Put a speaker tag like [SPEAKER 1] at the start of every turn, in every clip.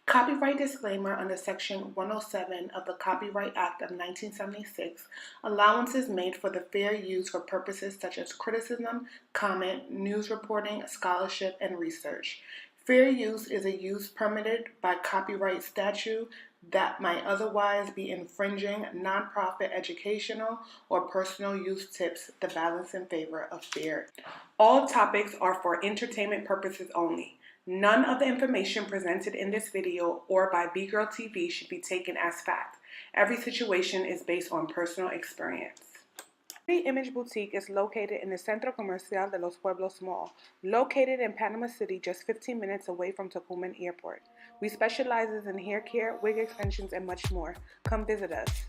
[SPEAKER 1] Copyright disclaimer under Section 107 of the Copyright Act of 1976, allowance is made for the fair use for purposes such as criticism, comment, news reporting, scholarship, and research. Fair use is a use permitted by copyright statute that might otherwise be infringing nonprofit educational or personal use tips the balance in favor of fair. All topics are for entertainment purposes only. None of the information presented in this video or by VGIRL TV should be taken as fact. Every situation is based on personal experience. The Image Boutique is located in the Centro Comercial de los Pueblos Mall, located in Panama City, just 15 minutes away from Tocumen Airport. We specialize in hair care, wig extensions, and much more. Come visit us.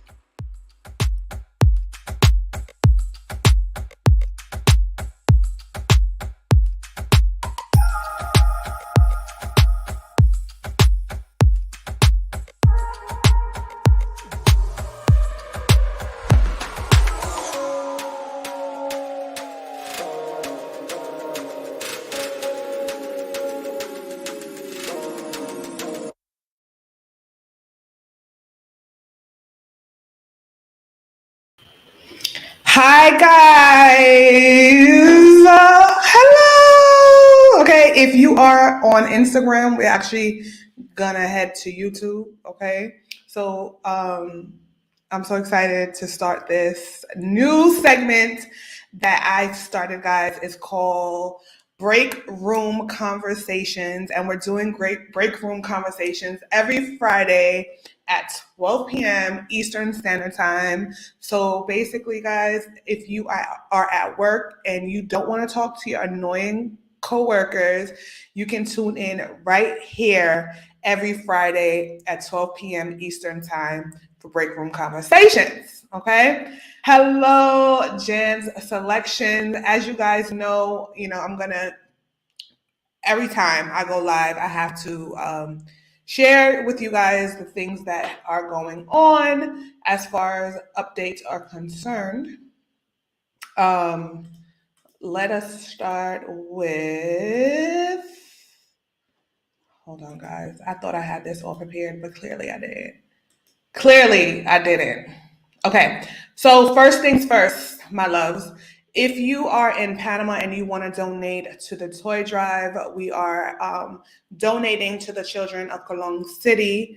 [SPEAKER 1] Hi guys, hello. Okay, if you are on Instagram, we're actually gonna head to YouTube. Okay, so I'm so excited to start this new segment that I started, guys. It's called Break Room Conversations, and we're doing great break room conversations every Friday at 12 p.m. Eastern Standard Time. So basically, guys, if you are at work and you don't want to talk to your annoying coworkers, you can tune in right here every Friday at 12 p.m. Eastern Time for Break Room Conversations. Okay. Hello, Jan's Selection. As you guys know, I'm gonna, every time I go live, I have to share with you guys the things that are going on as far as updates are concerned. Let us start with, hold on guys. I thought I had this all prepared, but clearly I didn't. Okay, so first things first, my loves. If you are in Panama and you want to donate to the toy drive, we are donating to the children of Colón City,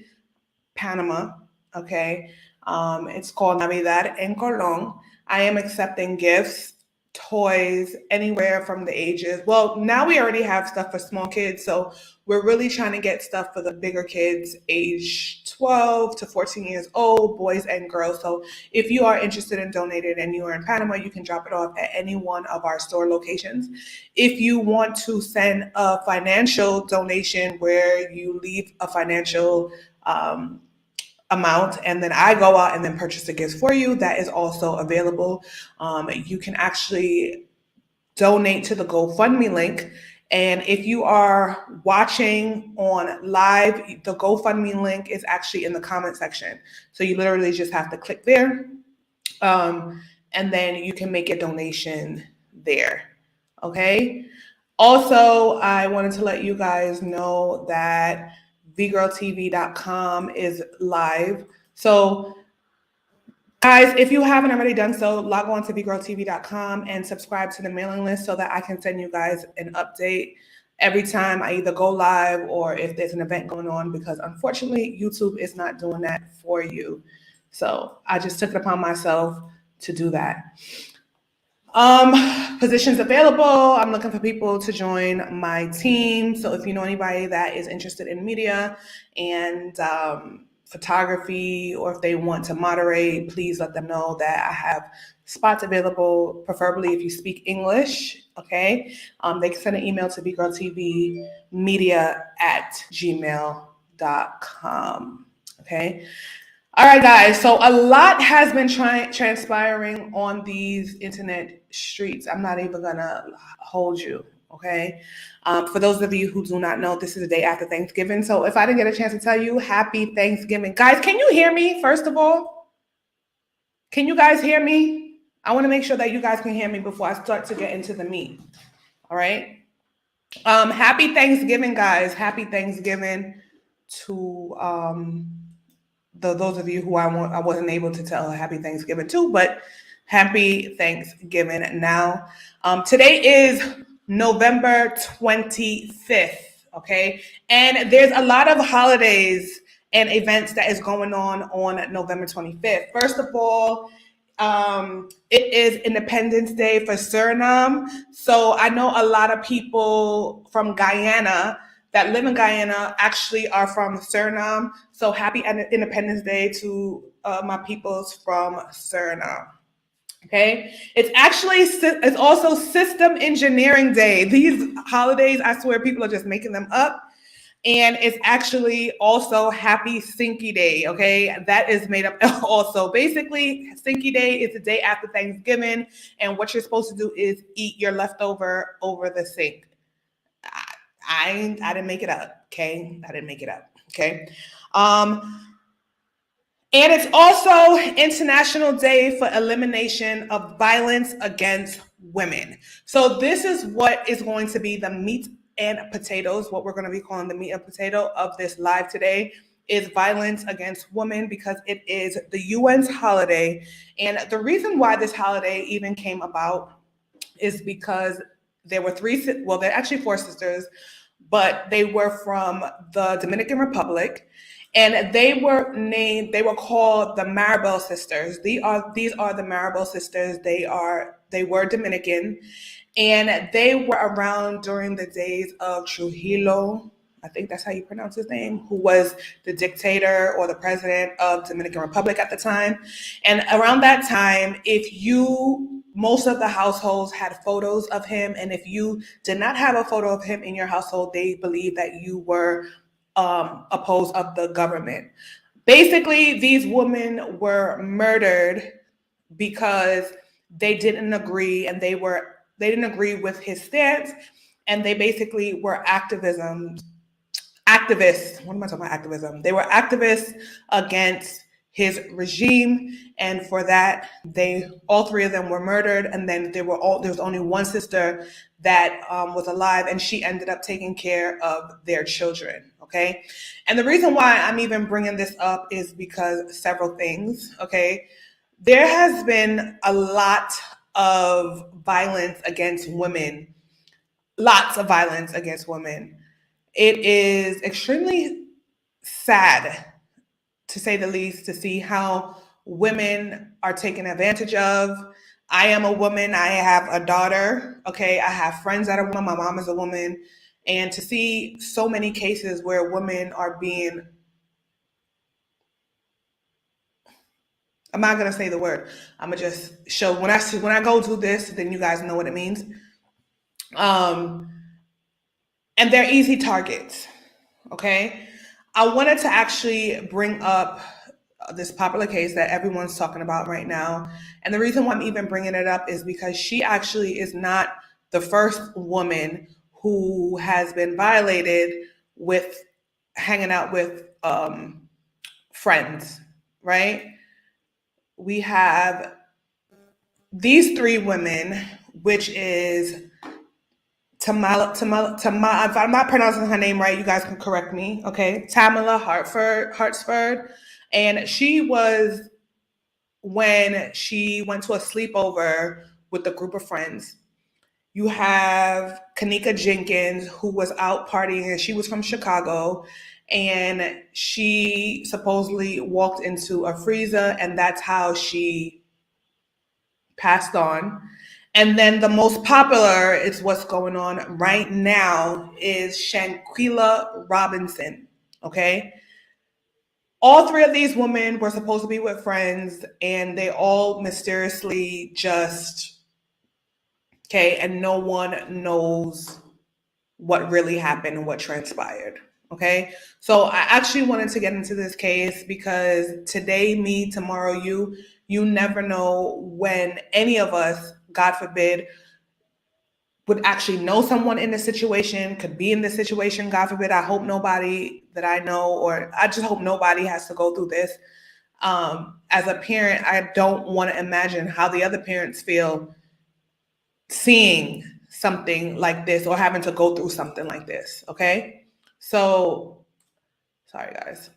[SPEAKER 1] Panama. Okay, it's called Navidad en Colón. I am accepting gifts, toys, anywhere from the ages. Well, now we already have stuff for small kids, so we're really trying to get stuff for the bigger kids, age 12 to 14 years old, boys and girls. So if you are interested in donating and you are in Panama, you can drop it off at any one of our store locations. If you want to send a financial donation where you leave a financial amount and then I go out and then purchase the gifts for you, that is also available. You can actually donate to the GoFundMe link. And if you are watching on live, the GoFundMe link is actually in the comment section. So you literally just have to click there. And then you can make a donation there. Okay. Also, I wanted to let you guys know that VGIRLTV.com is live. So guys, if you haven't already done so, log on to VGIRLTV.com and subscribe to the mailing list so that I can send you guys an update every time I either go live or if there's an event going on, because unfortunately, YouTube is not doing that for you. So I just took it upon myself to do that. Positions available. I'm looking for people to join my team. So if you know anybody that is interested in media and photography, or if they want to moderate, please let them know that I have spots available, preferably if you speak English. Okay. They can send an email to VGIRLTVmedia@gmail.com. Okay. All right, guys. So a lot has been transpiring on these internet streets. I'm not even gonna hold you. Okay. For those of you who do not know, this is the day after Thanksgiving. So if I didn't get a chance to tell you, happy Thanksgiving. Guys, can you hear me, first of all? Can you guys hear me? I want to make sure that you guys can hear me before I start to get into the meat. All right. Happy Thanksgiving, guys. Happy Thanksgiving. to those of you who I wasn't able to tell a happy Thanksgiving to, but happy Thanksgiving now. Today is November 25th, okay? And there's a lot of holidays and events that is going on November 25th. First of all, it is Independence Day for Suriname. So I know a lot of people from Guyana that live in Guyana actually are from Suriname. So happy Independence Day to my peoples from Suriname. Okay, it's also System Engineering Day. These holidays, I swear, people are just making them up. And it's actually also Happy Stinky Day, okay? That is made up also. Basically, Stinky Day is the day after Thanksgiving, and what you're supposed to do is eat your leftover over the sink. I didn't make it up, okay? I didn't make it up, okay? And it's also International Day for Elimination of Violence Against Women. So this is what is going to be the meat and potatoes, what we're going to be calling the meat and potato of this live today is violence against women, because it is the UN's holiday. And the reason why this holiday even came about is because there were they're actually four sisters, but they were from the Dominican Republic. And they were called the Maribel sisters. These are the Maribel sisters. They were Dominican, and they were around during the days of Trujillo. I think that's how you pronounce his name, who was the dictator or the president of Dominican Republic at the time. And around that time, most of the households had photos of him. And if you did not have a photo of him in your household, they believed that you were opposed of the government. Basically, these women were murdered because they didn't agree, and they didn't agree with his stance, and they basically were activists. What am I talking about? Activism. They were activists against his regime, and for that, all three of them were murdered. And then there was only one sister that was alive, and she ended up taking care of their children. Okay, and the reason why I'm even bringing this up is because several things. Okay, there has been a lot of violence against women. Lots of violence against women. It is extremely sad, to say the least, to see how women are taken advantage of. I am a woman. I have a daughter. Okay, I have friends that are women. My mom is a woman. And to see so many cases where women are being, I'm not gonna say the word. I'm gonna just show when I go do this, then you guys know what it means. And they're easy targets. Okay, I wanted to actually bring up this popular case that everyone's talking about right now. And the reason why I'm even bringing it up is because she actually is not the first woman who has been violated with hanging out with friends, right? We have these three women, which is Tamala, if I'm not pronouncing her name right, you guys can correct me, okay? Tamala Hartsford. And she was, when she went to a sleepover with a group of friends. You have Kanika Jenkins, who was out partying, and she was from Chicago, and she supposedly walked into a freezer, and that's how she passed on. And then the most popular is what's going on right now is Shanquella Robinson, okay? All three of these women were supposed to be with friends, and they all mysteriously just, okay, and no one knows what really happened and what transpired, okay? So I actually wanted to get into this case because today, me, tomorrow, you never know when any of us, God forbid, would actually know someone in the situation, could be in this situation, God forbid. I hope nobody that I know, or I just hope nobody has to go through this. As a parent, I don't want to imagine how the other parents feel seeing something like this or having to go through something like this, okay? So Sorry, guys.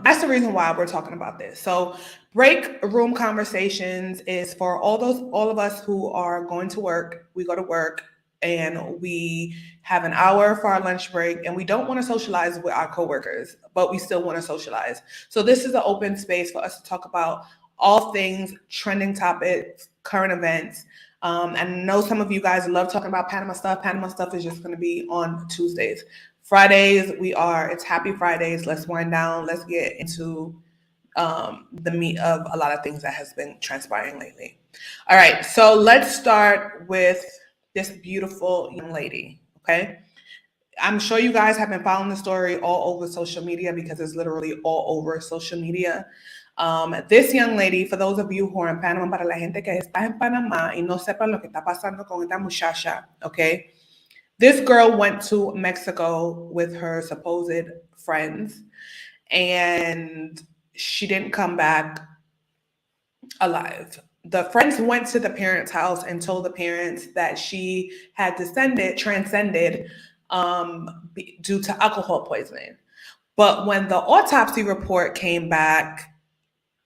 [SPEAKER 1] That's the reason why we're talking about this. So break room conversations is for all of us who are going to work. We go to work and we have an hour for our lunch break and we don't want to socialize with our coworkers, but we still want to socialize. So this is an open space for us to talk about all things, trending topics, current events. And I know some of you guys love talking about Panama stuff. Panama stuff is just going to be on Tuesdays. Fridays, it's Happy Fridays. Let's wind down. Let's get into the meat of a lot of things that has been transpiring lately. All right, so let's start with this beautiful young lady, okay? I'm sure you guys have been following the story all over social media because it's literally all over social media. This young lady, for those of you who are in Panama, para la gente que está en Panamá y no sepan lo que está pasando con esta muchacha, okay? This girl went to Mexico with her supposed friends and she didn't come back alive. The friends went to the parents' house and told the parents that she had transcended due to alcohol poisoning. But when the autopsy report came back,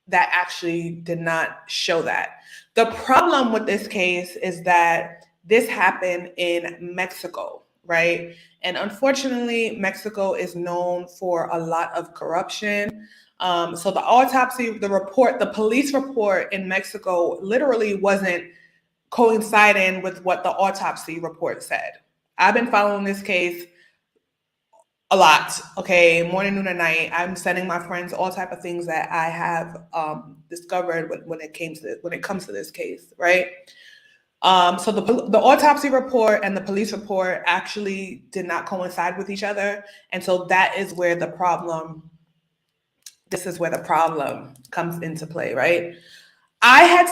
[SPEAKER 1] that actually did not show that. The problem with this case is that this happened in Mexico, right? And unfortunately, Mexico is known for a lot of corruption. So the autopsy, the police report in Mexico literally wasn't coinciding with what the autopsy report said. I've been following this case a lot, okay, morning, noon, and night. I'm sending my friends all type of things that I have discovered when it comes to this case, right? So the autopsy report and the police report actually did not coincide with each other, and so this is where the problem comes into play, right? I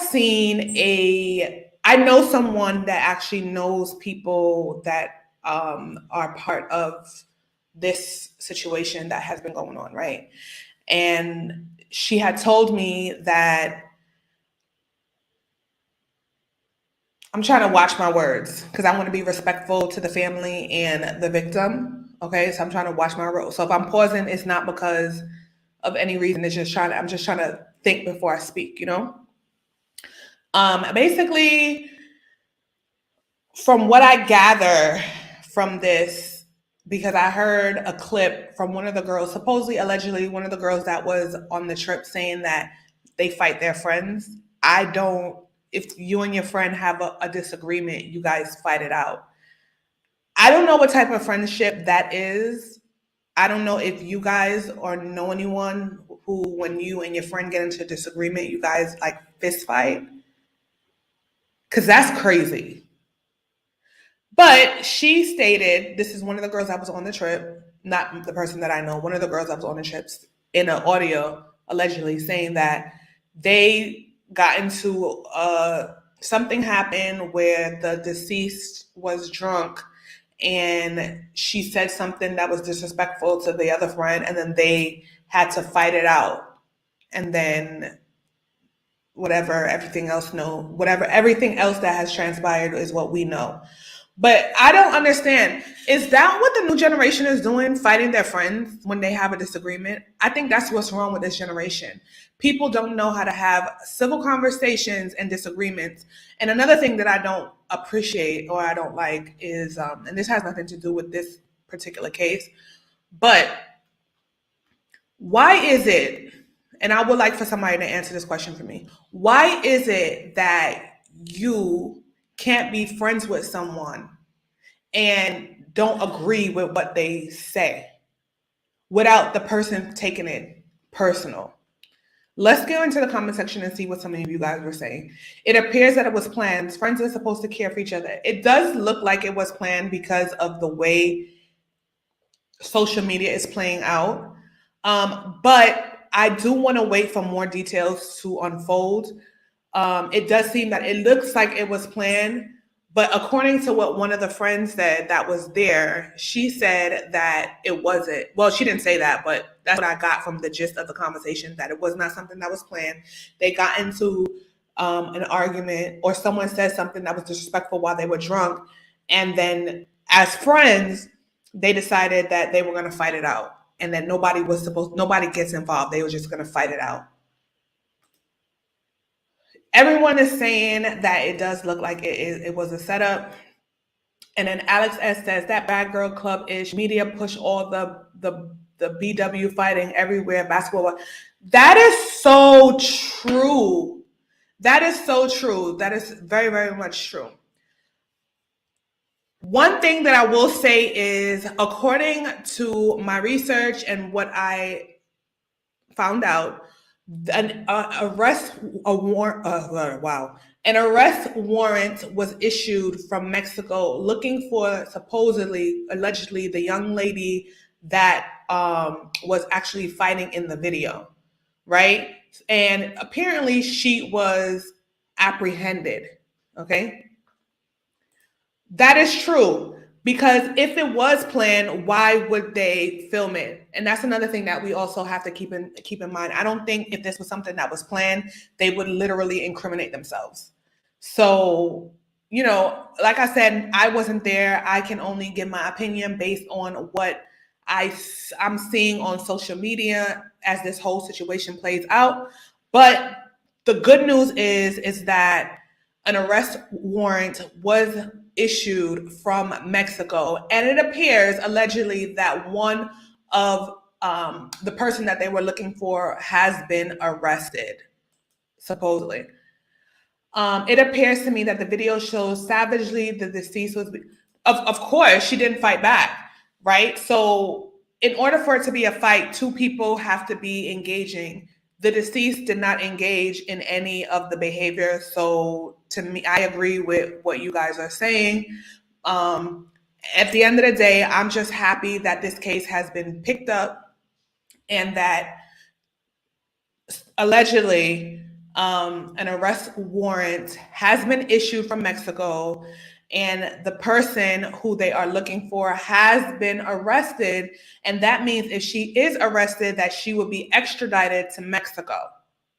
[SPEAKER 1] know someone that actually knows people that are part of this situation that has been going on, right? And she had told me that, I'm trying to watch my words because I want to be respectful to the family and the victim. Okay, so I'm trying to watch my words. So if I'm pausing, it's not because of any reason. I'm just trying to think before I speak, you know? Basically, from what I gather from this, because I heard a clip from one of the girls, supposedly, allegedly, one of the girls that was on the trip saying that they fight their friends. If you and your friend have a disagreement, you guys fight it out. I don't know what type of friendship that is. I don't know if you guys or know anyone who, when you and your friend get into a disagreement, you guys like fist fight. Because that's crazy. But she stated, this is one of the girls that was on the trip, not the person that I know, one of the girls that was on the trips, in an audio allegedly saying that they got into something happened where the deceased was drunk and she said something that was disrespectful to the other friend, and then they had to fight it out. And then everything else that has transpired is what we know. But I don't understand. Is that what the new generation is doing, fighting their friends when they have a disagreement? I think that's what's wrong with this generation. People don't know how to have civil conversations and disagreements. And another thing that I don't appreciate or I don't like is, and this has nothing to do with this particular case, but why is it, and I would like for somebody to answer this question for me, why is it that you can't be friends with someone and don't agree with what they say without the person taking it personal? Let's go into the comment section and see what some of you guys were saying. It appears that it was planned. Friends are supposed to care for each other. It does look like it was planned because of the way social media is playing out. But I do want to wait for more details to unfold. It does seem that it looks like it was planned, but according to what one of the friends said that was there, she said that it wasn't. Well, she didn't say that, but that's what I got from the gist of the conversation, that it was not something that was planned. They got into an argument, or someone said something that was disrespectful while they were drunk, and then as friends, they decided that they were going to fight it out. and then nobody gets involved. They were just going to fight it out. Everyone is saying that it does look like it was a setup. And then Alex S says that bad girl club ish media push all the BW fighting everywhere, basketball. That is so true. That is so true. That is very, very much true. One thing that I will say is, according to my research and what I found out, an arrest warrant was issued from Mexico looking for allegedly the young lady that was actually fighting in the video, right? And apparently she was apprehended. Okay, that is true. Because if it was planned, why would they film it? And that's another thing that we also have to keep in mind. I don't think if this was something that was planned, they would literally incriminate themselves. So, like I said, I wasn't there. I can only give my opinion based on what I'm seeing on social media as this whole situation plays out. But the good news is that an arrest warrant was issued from Mexico, and it appears allegedly that one of the person that they were looking for has been arrested, supposedly. It appears to me that the video shows savagely the deceased was, of course, she didn't fight back, right? So in order for it to be a fight, two people have to be engaging. The deceased did not engage in any of the behavior. So to me, I agree with what you guys are saying. At the end of the day, I'm just happy that this case has been picked up and that allegedly an arrest warrant has been issued from Mexico, and the person who they are looking for has been arrested. And that means if she is arrested, that she will be extradited to Mexico.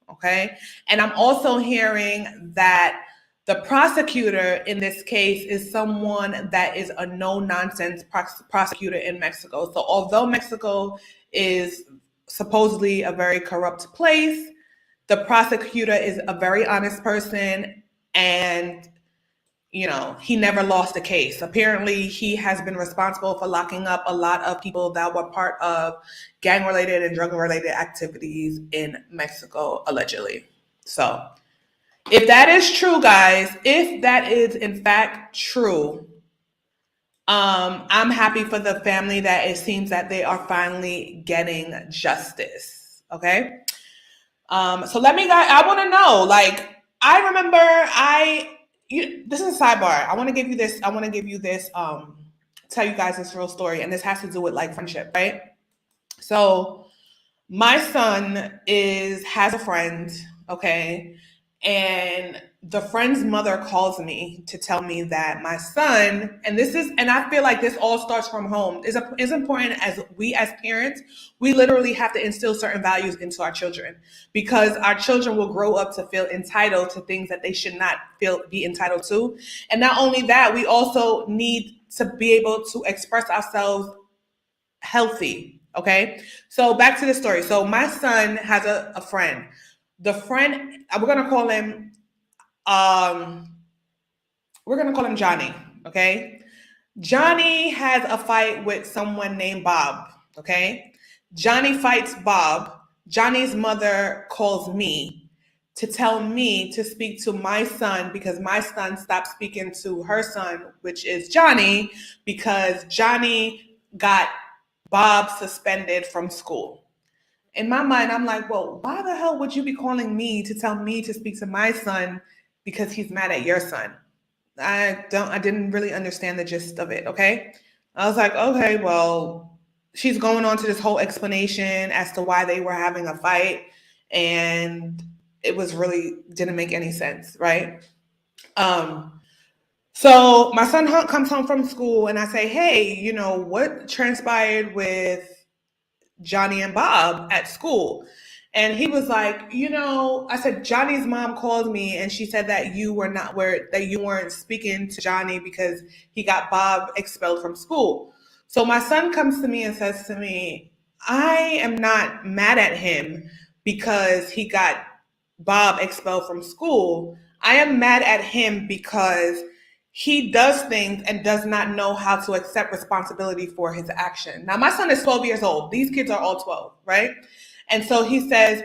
[SPEAKER 1] Okay. And I'm also hearing that the prosecutor in this case is someone that is a no-nonsense prosecutor in Mexico. So although Mexico is supposedly a very corrupt place, the prosecutor is a very honest person, and he never lost a case. Apparently, he has been responsible for locking up a lot of people that were part of gang-related and drug-related activities in Mexico, allegedly. So, if that is true, guys, if that is in fact true, I'm happy for the family that it seems that they are finally getting justice. Okay. So I want to know, like, I remember this is a sidebar. I want to give you this, tell you guys this real story. And this has to do with like friendship, right? So my son has a friend, okay? And the friend's mother calls me to tell me that my son, and I feel like this all starts from home, is important. As we as parents, we literally have to instill certain values into our children, because our children will grow up to feel entitled to things that they should not be entitled to. And not only that, we also need to be able to express ourselves healthy. Okay. So back to the story. So my son has a friend. The friend, we're gonna call him Johnny. Okay. Johnny has a fight with someone named Bob. Okay. Johnny fights Bob. Johnny's mother calls me to tell me to speak to my son, because my son stopped speaking to her son, which is Johnny, because Johnny got Bob suspended from school. In my mind, I'm like, well, why the hell would you be calling me to tell me to speak to my son because he's mad at your son? I didn't really understand the gist of it, okay? I was like, okay, well, she's going on to this whole explanation as to why they were having a fight, and it was really didn't make any sense, right? So my son comes home from school, and I say, hey, what transpired with Johnny and Bob at school? And he was like, I said, Johnny's mom called me and she said that you weren't speaking to Johnny because he got Bob expelled from school. So my son comes to me and says to me, I am not mad at him because he got Bob expelled from school. I am mad at him because he does things and does not know how to accept responsibility for his action. Now, my son is 12 years old. These kids are all 12, right? And so he says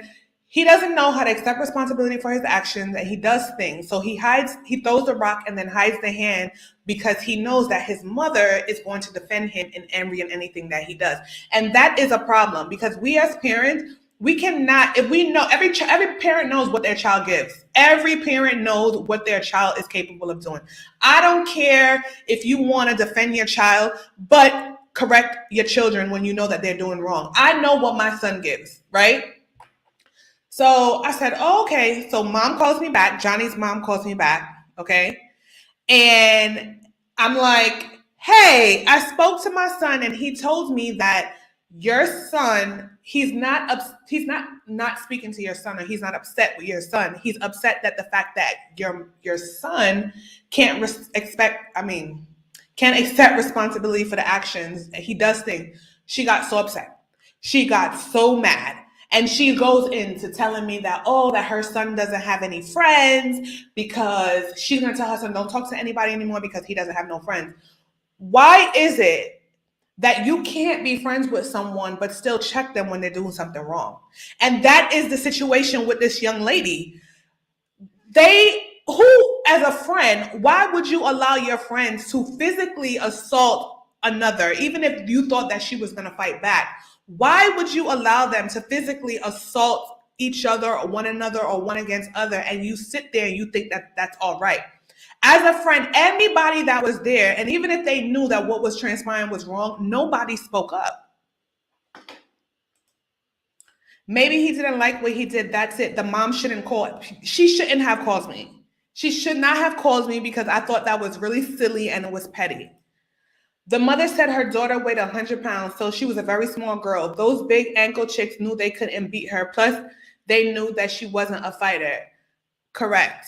[SPEAKER 1] he doesn't know how to accept responsibility for his actions, and he does things. So he throws the rock and then hides the hand because he knows that his mother is going to defend him in anything that he does. And that is a problem because we as parents, we cannot, if we know, every parent knows what their child gives. Every parent knows what their child is capable of doing. I don't care if you want to defend your child, but correct your children when you know that they're doing wrong. I know what my son gives, right? So I said, oh, okay. So mom calls me back. Johnny's mom calls me back. Okay. And I'm like, hey, I spoke to my son and he told me that your son, he's not speaking to your son, or he's not upset with your son. He's upset that the fact that your son can't accept responsibility for the actions. He does things. She got so upset. She got so mad. And she goes into telling me that, that her son doesn't have any friends because she's going to tell her son, don't talk to anybody anymore because he doesn't have no friends. Why is it that you can't be friends with someone but still check them when they're doing something wrong? And that is the situation with this young lady. As a friend, why would you allow your friends to physically assault another, even if you thought that she was going to fight back? Why would you allow them to physically assault each other or one another or one against other, and you sit there and you think that that's all right? As a friend, anybody that was there, and even if they knew that what was transpiring was wrong, nobody spoke up. Maybe he didn't like what he did. That's it. The mom shouldn't call. She shouldn't have called me. She should not have called me because I thought that was really silly and it was petty. The mother said her daughter weighed 100 pounds, so she was a very small girl. Those big ankle chicks knew they couldn't beat her. Plus, they knew that she wasn't a fighter. Correct.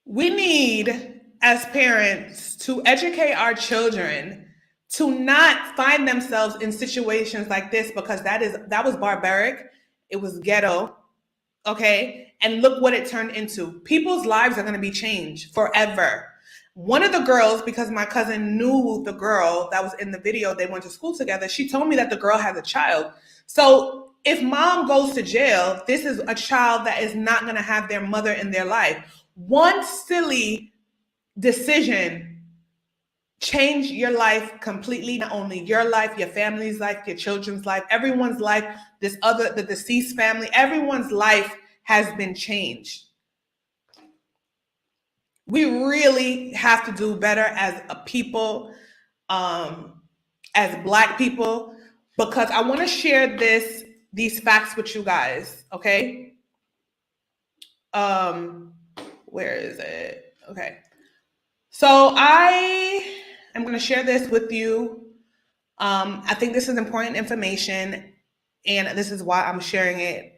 [SPEAKER 1] We need, as parents, to educate our children to not find themselves in situations like this, because that was barbaric. It was ghetto. Okay? And look what it turned into. People's lives are going to be changed forever. One of the girls, because my cousin knew the girl that was in the video, they went to school together, she told me that the girl has a child. So if mom goes to jail, this is a child that is not going to have their mother in their life. One silly decision change your life completely, not only your life, your family's life, your children's life, everyone's life, the deceased family, everyone's life has been changed. We really have to do better as a people, as Black people, because I want to share these facts with you guys, okay? Where is it? Okay. So I am going to share this with you. I think this is important information, and this is why I'm sharing it.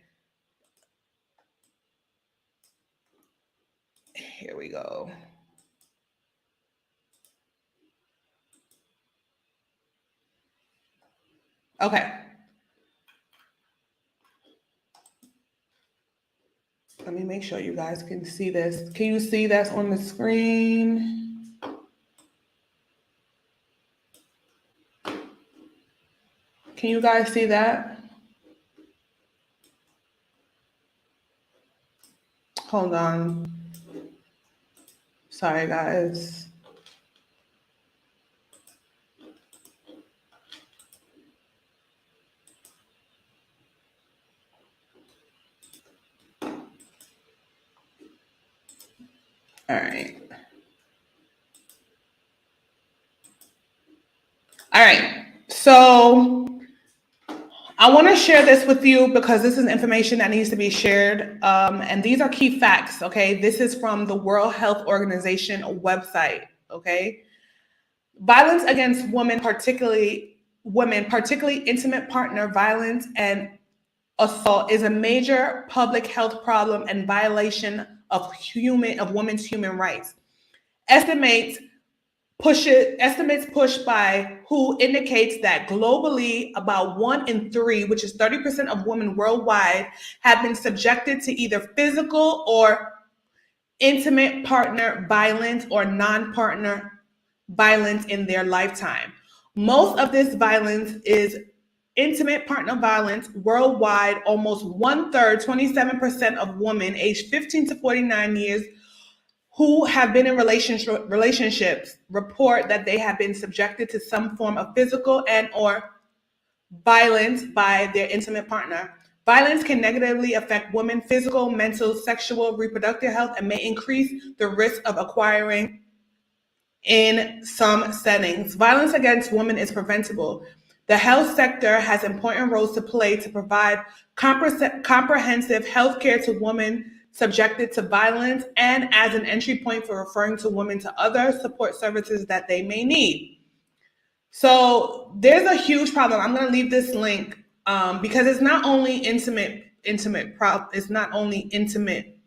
[SPEAKER 1] Here we go. Okay. Let me make sure you guys can see this. Can you see that's on the screen? Can you guys see that? Hold on. Sorry, guys. All right. All right. So I want to share this with you because this is information that needs to be shared. And these are key facts, okay? This is from the World Health Organization website, okay? Violence against women, particularly intimate partner violence and assault, is a major public health problem and violation of women's human rights. Estimates estimates pushed by WHO indicates that globally about 1 in 3, which is 30% of women worldwide, have been subjected to either physical or intimate partner violence or non-partner violence in their lifetime. Most of this violence is intimate partner violence worldwide. Almost 1/3, 27% of women aged 15 to 49 years who have been in relationships report that they have been subjected to some form of physical and or violence by their intimate partner. Violence can negatively affect women's physical, mental, sexual, reproductive health, and may increase the risk of acquiring in some settings. Violence against women is preventable. The health sector has important roles to play to provide comprehensive health care to women subjected to violence and as an entry point for referring to women to other support services that they may need. So there's a huge problem. I'm going to leave this link because it's not only it's not only intimate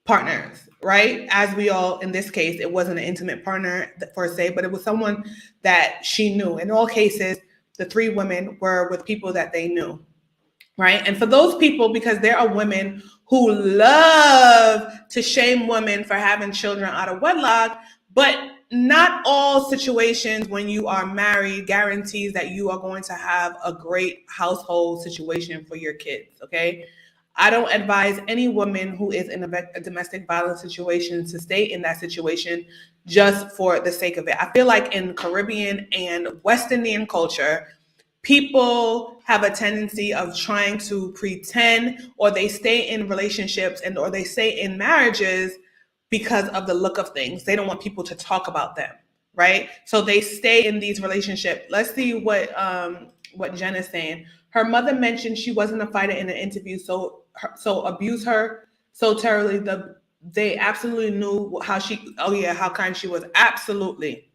[SPEAKER 1] partners, right? As we all, in this case, it wasn't an intimate partner per se, but it was someone that she knew. In all cases, the 3 women were with people that they knew, right? And for those people, because there are women who love to shame women for having children out of wedlock, but not all situations when you are married guarantees that you are going to have a great household situation for your kids, okay? I don't advise any woman who is in a domestic violence situation to stay in that situation just for the sake of it. I feel like in Caribbean and West Indian culture, people have a tendency of trying to pretend, or they stay in relationships and or they stay in marriages because of the look of things. They don't want people to talk about them, right? So they stay in these relationships. Let's see what Jen is saying. Her mother mentioned she wasn't a fighter in an interview, so abuse her so terribly. They absolutely knew how kind she was. Absolutely.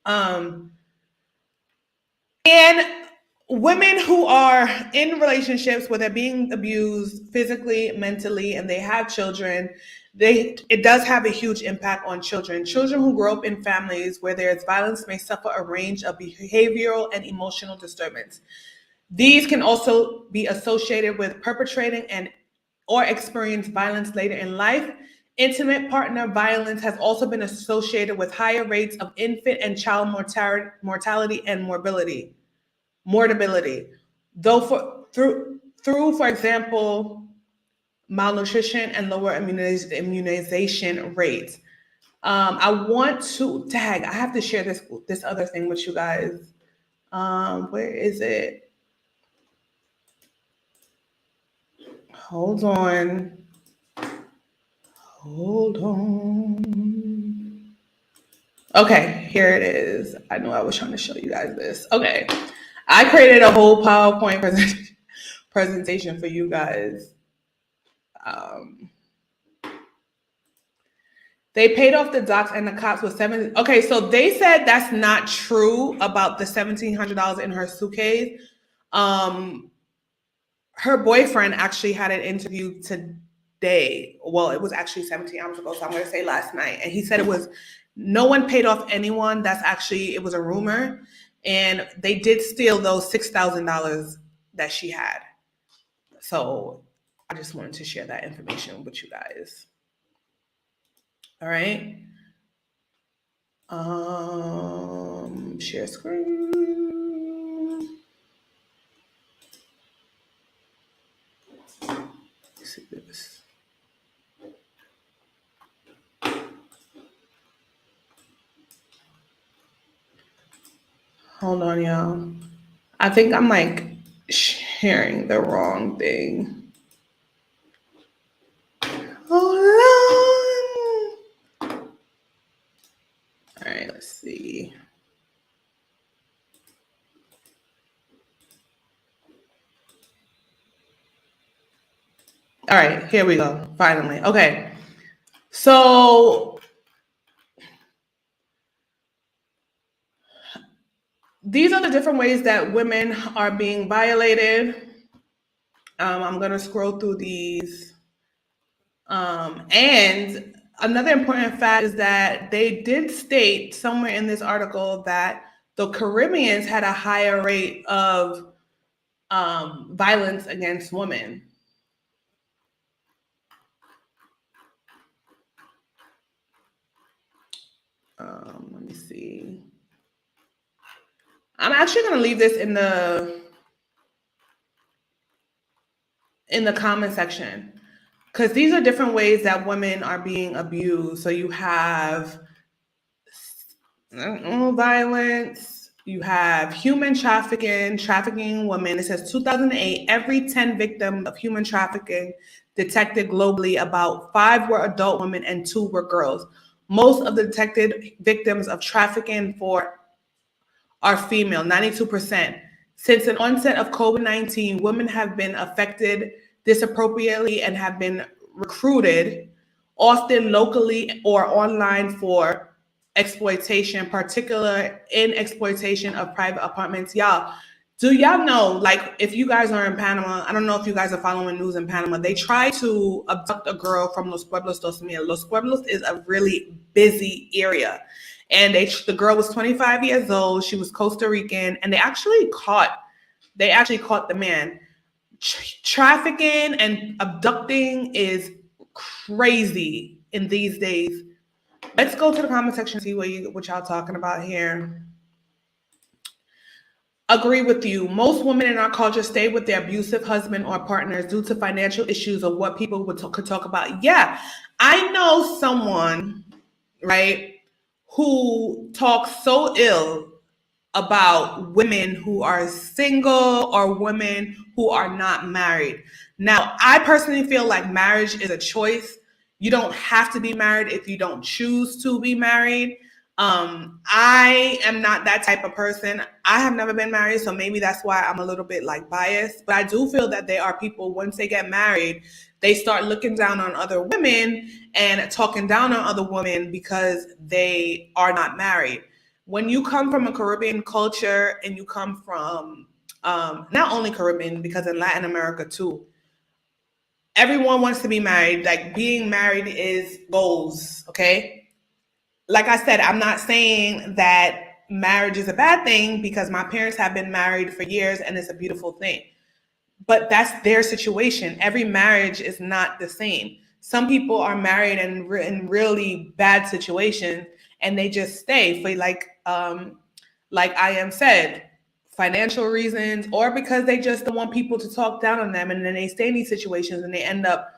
[SPEAKER 1] And women who are in relationships where they're being abused physically, mentally, and they have children, it does have a huge impact on children. Children who grow up in families where there is violence may suffer a range of behavioral and emotional disturbance. These can also be associated with perpetrating or experience violence later in life. Intimate partner violence has also been associated with higher rates of infant and child mortality and mortability. Though through, for example, malnutrition and lower immunization rates. I want to tag. I have to share this other thing with you guys. Where is it? Hold on. Okay, here it is. I know I was trying to show you guys this. Okay. I created a whole PowerPoint presentation for you guys. They paid off the docs and the cops with Okay, so they said that's not true about the $1,700 in her suitcase. Her boyfriend actually had an interview today. Well, it was actually 17 hours ago, so I'm going to say last night. And he said no one paid off anyone. It was a rumor. And they did steal those $6,000 that she had. So I just wanted to share that information with you guys. All right. Share screen. Let's see this. Hold on, y'all. I think I'm like sharing the wrong thing. Hold on. All right, let's see. All right, here we go. Finally. Okay. So these are the different ways that women are being violated. I'm going to scroll through these. And Another important fact is that they did state somewhere in this article that the Caribbeans had a higher rate of violence against women. Let me see. I'm actually going to leave this in the comment section because these are different ways that women are being abused. So you have violence, you have human trafficking, trafficking women. It says 2008, every 10 victims of human trafficking detected globally, about 5 were adult women and 2 were girls. Most of the detected victims of trafficking are female, 92%. Since the onset of COVID-19, women have been affected disappropriately and have been recruited, often locally or online, for exploitation, particular in exploitation of private apartments. Do y'all know, like, if you guys are in Panama, I don't know if you guys are following news in Panama, they try to abduct a girl from Los Pueblos dos Mil. Los Pueblos is a really busy area. And the girl was 25 years old. She was Costa Rican, and they actually caught the man. Trafficking and abducting is crazy in these days. Let's go to the comment section and see what y'all talking about here. Agree with you. Most women in our culture stay with their abusive husband or partners due to financial issues or what people could talk about. Yeah, I know someone, right, who talks so ill about women who are single or women who are not married. Now, I personally feel like marriage is a choice. You don't have to be married if you don't choose to be married. I am not that type of person. I have never been married, so maybe that's why I'm a little bit like biased. But I do feel that there are people, once they get married, they start looking down on other women and talking down on other women because they are not married. When you come from a Caribbean culture and you come from not only Caribbean, because in Latin America too, everyone wants to be married. Like, being married is goals, okay? Like I said, I'm not saying that marriage is a bad thing because my parents have been married for years and it's a beautiful thing. But that's their situation. Every marriage is not the same. Some people are married in really bad situations and they just stay for like I am said, financial reasons, or because they just don't want people to talk down on them, and then they stay in these situations and they end up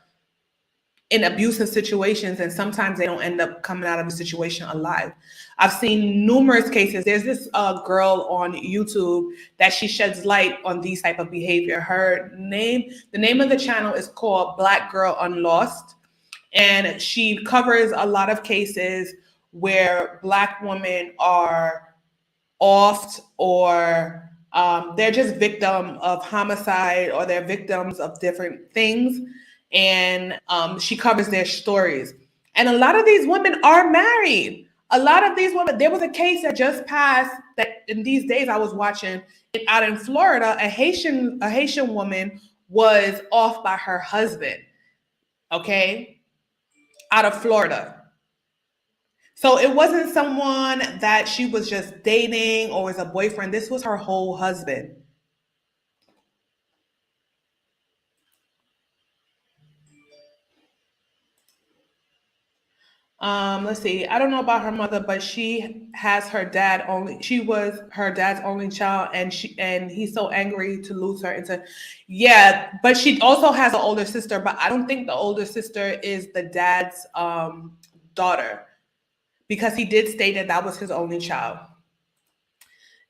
[SPEAKER 1] in abusive situations, and sometimes they don't end up coming out of the situation alive. I've seen numerous cases. There's this girl on YouTube that she sheds light on these type of behavior. The name of the channel is called Black Girl Unlost, and she covers a lot of cases where Black women are offed, or they're just victim of homicide, or they're victims of different things. And she covers their stories. And a lot of these women are married. A lot of these women, there was a case that just passed that in these days I was watching out in Florida. A Haitian woman was off by her husband, okay, out of Florida. So it wasn't someone that she was just dating or was a boyfriend. This was her whole husband. Let's see. I don't know about her mother, but she has her dad only. She was her dad's only child, and he's so angry to lose her. Yeah, but she also has an older sister. But I don't think the older sister is the dad's daughter, because he did state that that was his only child.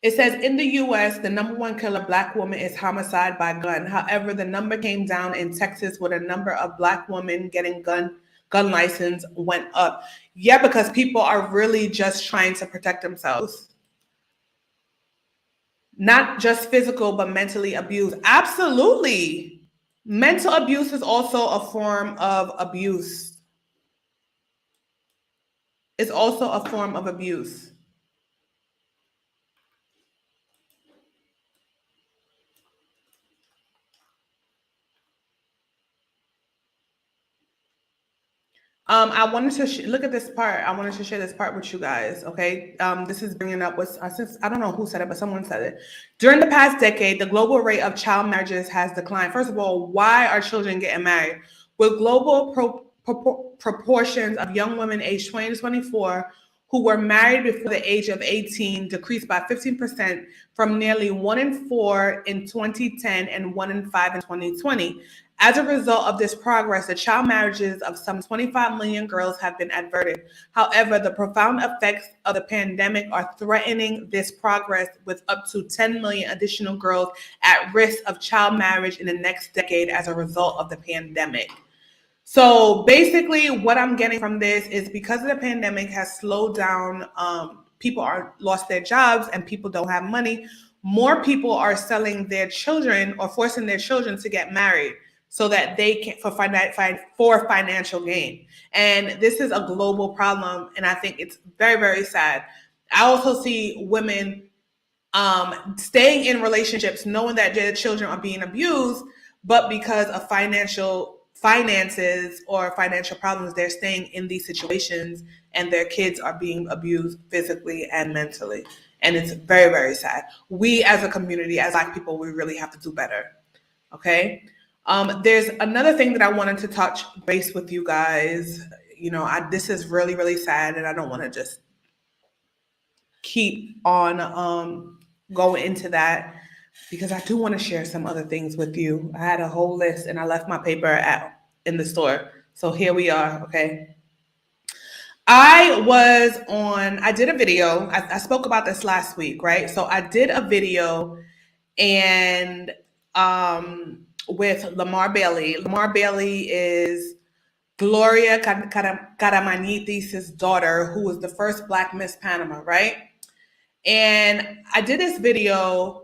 [SPEAKER 1] It says in the U.S., the number one killer Black woman is homicide by gun. However, the number came down in Texas, where the number of Black women getting gun license went up. Yeah, because people are really just trying to protect themselves. Not just physical, but mentally abused. Absolutely. Mental abuse is also a form of abuse. It's also a form of abuse. I wanted to look at this part. I wanted to share this part with you guys. Okay. This is bringing up what's since I don't know who said it, but someone said it. During the past decade, the global rate of child marriages has declined. First of all, why are children getting married? With global proportions of young women aged 20 to 24 who were married before the age of 18 decreased by 15% from nearly 1 in 4 in 2010 and 1 in 5 in 2020. As a result of this progress, the child marriages of some 25 million girls have been averted. However, the profound effects of the pandemic are threatening this progress, with up to 10 million additional girls at risk of child marriage in the next decade as a result of the pandemic. So basically, what I'm getting from this is because the pandemic has slowed down, people are lost their jobs and people don't have money. More people are selling their children or forcing their children to get married so that they can for financial gain. And this is a global problem, and I think it's very, very sad. I also see women staying in relationships knowing that their children are being abused, but because of finances or financial problems, they're staying in these situations and their kids are being abused physically and mentally. And it's very, very sad. We as a community, as Black people, we really have to do better. Okay. There's another thing that I wanted to touch base with you guys. You know, this is really, really sad, and I don't want to just keep on going into that because I do want to share some other things with you. I had a whole list and I left my paper in the store. So here we are, okay? I did a video. I spoke about this last week, right? So I did a video and with Lamar Bailey. Lamar Bailey is Gloria Caramanithes' daughter, who was the first Black Miss Panama, right? And I did this video.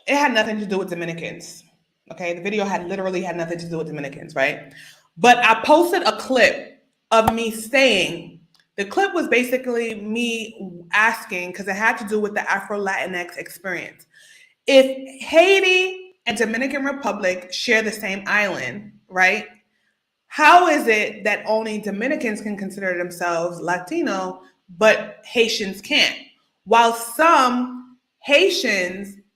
[SPEAKER 1] It had nothing to do with Dominicans. Okay, the video literally had nothing to do with Dominicans, right? But I posted a clip of me saying, the clip was basically me asking, because it had to do with the Afro-Latinx experience. If Haiti and Dominican Republic share the same island, right? How is it that only Dominicans can consider themselves Latino, but Haitians can't? While some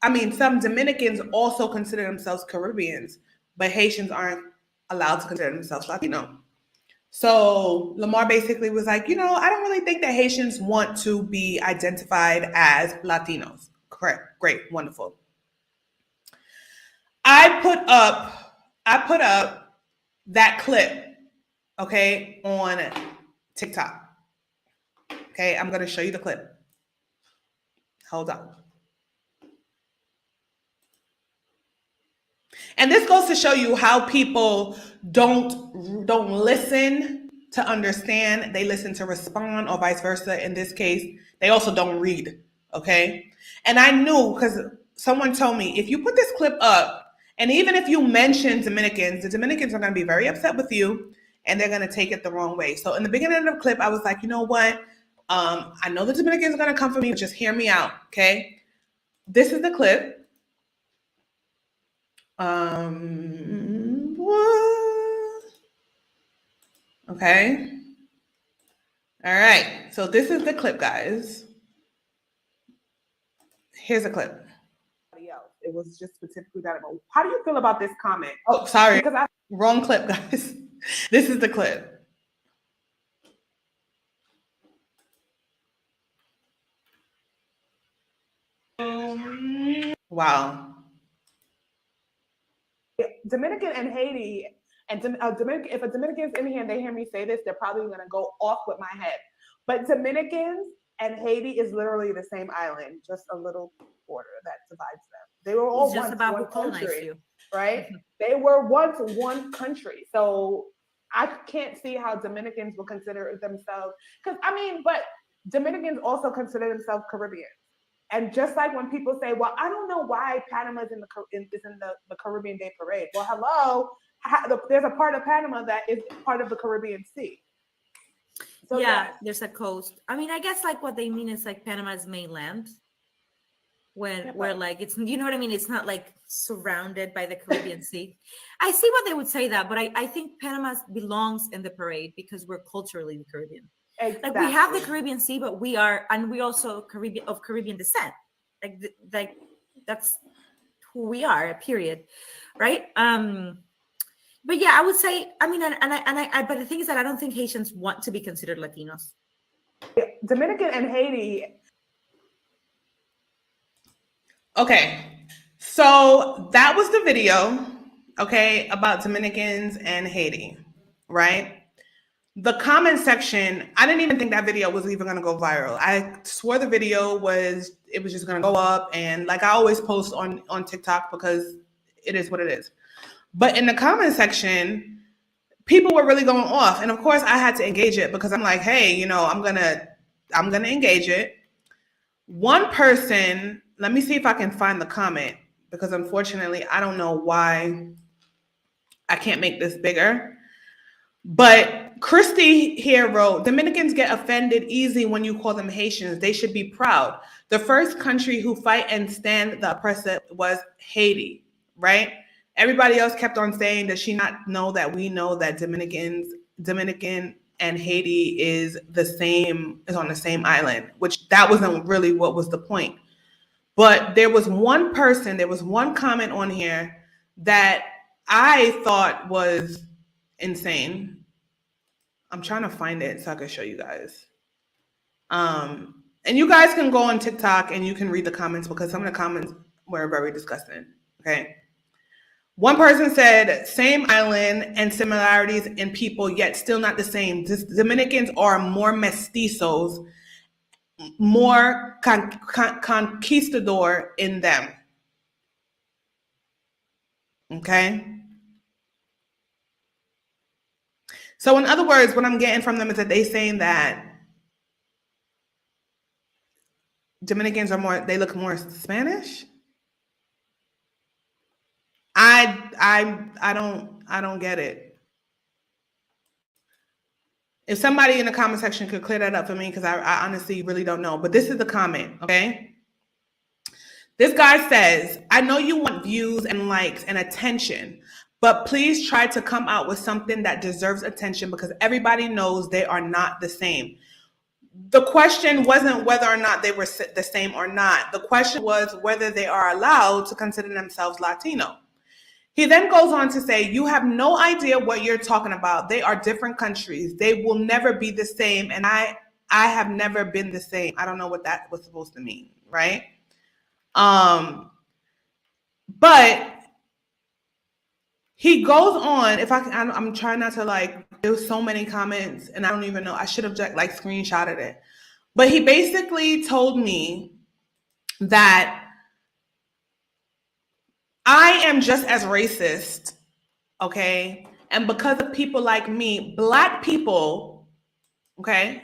[SPEAKER 1] Dominicans also consider themselves Caribbeans, but Haitians aren't allowed to consider themselves Latino. So Lamar basically was like, I don't really think that Haitians want to be identified as Latinos. Correct. Great. Wonderful. I put up that clip, okay, on TikTok. Okay, I'm going to show you the clip. Hold on. And this goes to show you how people don't listen to understand. They listen to respond, or vice versa. In this case, they also don't read, okay? And I knew, because someone told me, if you put this clip up, and even if you mention Dominicans, the Dominicans are going to be very upset with you, and they're going to take it the wrong way. So in the beginning of the clip, I was like, you know what? I know the Dominicans are going to come for me, but just hear me out, okay? This is the clip. Okay. All right. So this is the clip, guys. Here's a clip. It was just specifically that. How do you feel about this comment? Oh, sorry. Wrong clip, guys. This is the clip. Wow. Dominican and Haiti, and Dominican, if a Dominican's in here and they hear me say this, they're probably going to go off with my head. But Dominicans and Haiti is literally the same island, just a little border that divides them. They were all once one country, right? They were once one country. So I can't see how Dominicans will consider themselves, but Dominicans also consider themselves Caribbean. And just like when people say, well, I don't know why Panama is in the Caribbean Day Parade. Well, hello, there's a part of Panama that is part of the Caribbean Sea.
[SPEAKER 2] So yeah, there's a coast. I mean, I guess like what they mean is like Panama's mainland. when we're like, it's, you know what I mean? It's not like surrounded by the Caribbean Sea. I see what they would say that, but I think Panama belongs in the parade because we're culturally the Caribbean.
[SPEAKER 1] Exactly.
[SPEAKER 2] Like we have the Caribbean Sea, but we also Caribbean descent. Like that's who we are, period. Right? But yeah, I would say, I mean, but the thing is that I don't think Haitians want to be considered Latinos.
[SPEAKER 1] Dominican and Haiti. Okay, so that was the video, okay, about Dominicans and Haiti, right? The comment section, I didn't even think that video was even going to go viral. I swore the video was just going to go up, and like I always post on TikTok because it is what it is. But in the comment section, people were really going off, and of course I had to engage it because I'm like, hey, you know, I'm gonna engage it. One person, let me see if I can find the comment because unfortunately I don't know why I can't make this bigger. But Christy here wrote, Dominicans get offended easy when you call them Haitians. They should be proud. The first country who fight and stand the oppressor was Haiti, right? Everybody else kept on saying, does she not know that we know that Dominican and Haiti is on the same island, which that wasn't really what was the point. But there was one comment on here that I thought was insane. I'm trying to find it so I can show you guys. And you guys can go on TikTok and you can read the comments because some of the comments were very disgusting. Okay. One person said, same island and similarities in people, yet still not the same. Dominicans are more mestizos, more conquistador in them. Okay? So in other words, what I'm getting from them is that they're saying that Dominicans they look more Spanish. I don't get it. If somebody in the comment section could clear that up for me, because I honestly really don't know. But this is the comment, okay? This guy says, I know you want views and likes and attention, but please try to come out with something that deserves attention because everybody knows they are not the same. The question wasn't whether or not they were the same or not. The question was whether they are allowed to consider themselves Latino. He then goes on to say, you have no idea what you're talking about. They are different countries. They will never be the same. And I have never been the same. I don't know what that was supposed to mean, right? But he goes on, I'm trying not to there's so many comments and I don't even know. I should have just screenshotted it. But he basically told me that I am just as racist, okay? And because of people like me, Black people, okay?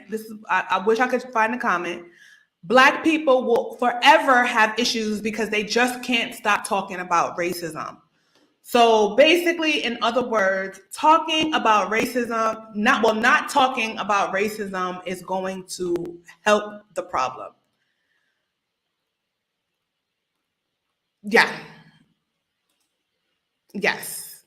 [SPEAKER 1] I wish I could find the comment. Black people will forever have issues because they just can't stop talking about racism. So basically, in other words, talking about racism, not talking about racism is going to help the problem. Yeah. Yes.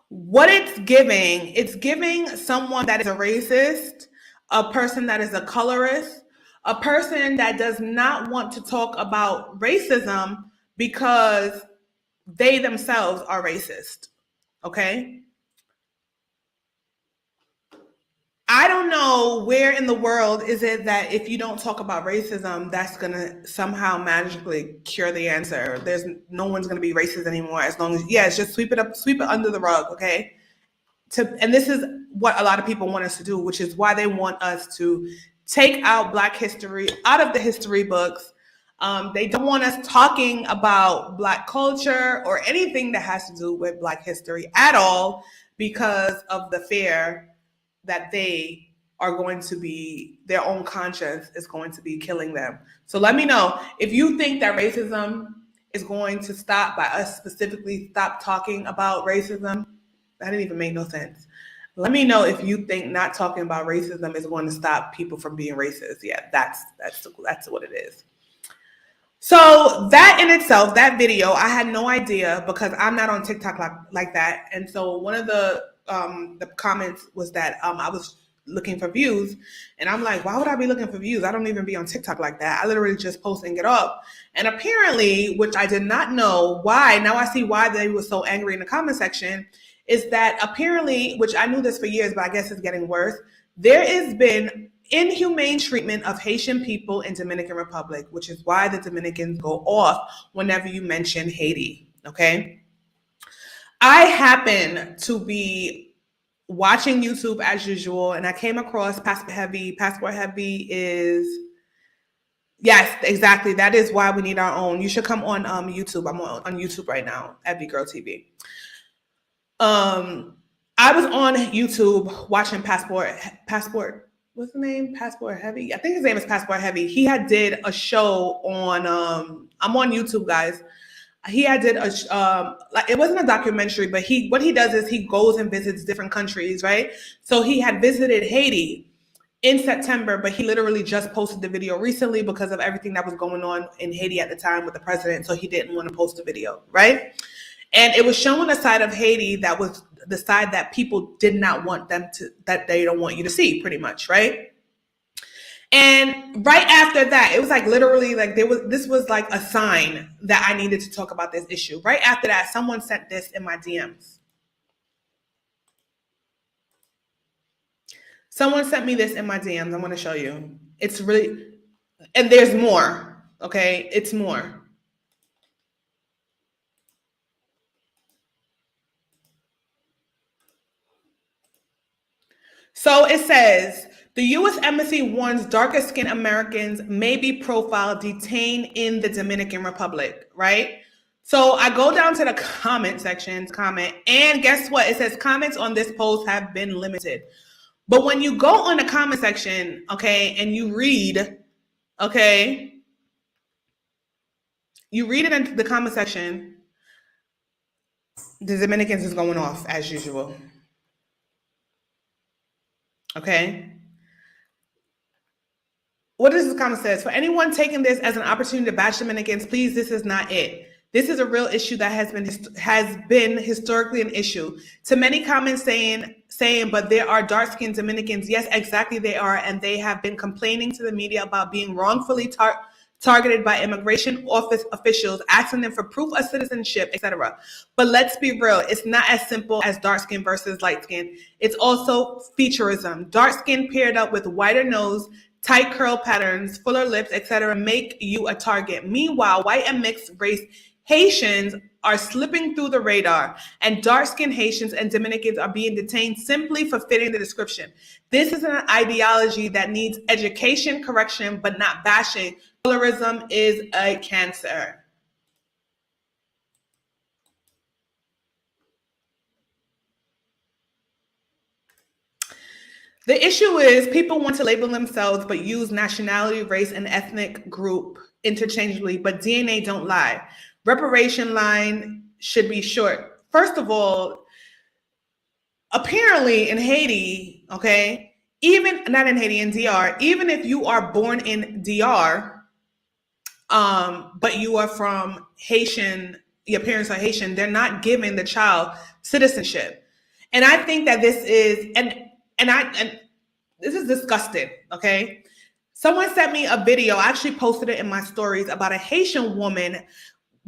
[SPEAKER 1] What it's giving someone that is a racist, a person that is a colorist, a person that does not want to talk about racism because they themselves are racist. Okay? I don't know where in the world is it that if you don't talk about racism, that's going to somehow magically cure the answer. No one's going to be racist anymore as long as, it's just sweep it under the rug, okay? And this is what a lot of people want us to do, which is why they want us to take out Black history out of the history books. They don't want us talking about Black culture or anything that has to do with Black history at all because of the fear that they are going to be, their own conscience is going to be killing them. So let me know if you think that racism is going to stop by us specifically stop talking about racism. That didn't even make no sense. Let me know if you think not talking about racism is going to stop people from being racist. Yeah, that's what it is. So that in itself, that video, I had no idea because I'm not on TikTok like that. And so one of the comments was that I was looking for views, and I'm like, why would I be looking for views? I don't even be on TikTok like that. I literally just post and get up. And apparently, which I did not know why, now I see why they were so angry in the comment section, is that apparently, which I knew this for years, but I guess it's getting worse, there has been inhumane treatment of Haitian people in Dominican Republic, which is why the Dominicans go off whenever you mention Haiti, okay? I happen to be watching YouTube as usual, and I came across Passport Heavy. Passport Heavy is, yes, exactly. That is why we need our own. You should come on YouTube. I'm on YouTube right now at VGIRL TV. I was on YouTube watching Passport, what's the name? Passport Heavy? I think his name is Passport Heavy. He had did a show on, I'm on YouTube, guys. He had did like, it wasn't a documentary, but what he does is he goes and visits different countries, right? So he had visited Haiti in September, but he literally just posted the video recently because of everything that was going on in Haiti at the time with the president. So he didn't want to post the video, right? And it was showing a side of Haiti that was the side that people did not want them to, that they don't want you to see, pretty much, right? And right after that, it was like literally like this was like a sign that I needed to talk about this issue. Right after that, someone sent this in my DMs. Someone sent me this in my DMs. I'm going to show you. It's really, and there's more, okay? It's more. So it says, the U.S. Embassy warns darker skinned Americans may be profiled, detained in the Dominican Republic, right? So I go down to the comment section, and guess what? It says comments on this post have been limited. But when you go on the comment section, okay, and you read, okay, you read it in the comment section, the Dominicans is going off as usual. Okay. What does this comment says? For anyone taking this as an opportunity to bash Dominicans, please, this is not it. This is a real issue that has been historically an issue. To many comments saying, but there are dark-skinned Dominicans. Yes, exactly they are, and they have been complaining to the media about being wrongfully targeted by immigration office officials, asking them for proof of citizenship, etc. But let's be real, it's not as simple as dark skin versus light skin. It's also featureism. Dark skin paired up with wider nose, tight curl patterns, fuller lips, etc. make you a target. Meanwhile, white and mixed race Haitians are slipping through the radar, and dark-skinned Haitians and Dominicans are being detained simply for fitting the description. This is an ideology that needs education, correction, but not bashing. Colorism is a cancer. The issue is people want to label themselves but use nationality, race, and ethnic group interchangeably, but DNA don't lie. Reparation line should be short. First of all, apparently in Haiti, okay, even not in Haiti, in DR, even if you are born in DR, but you are from Haitian, your parents are Haitian, they're not giving the child citizenship. And I think that this is, and this is disgusting, okay? Someone sent me a video, I actually posted it in my stories, about a Haitian woman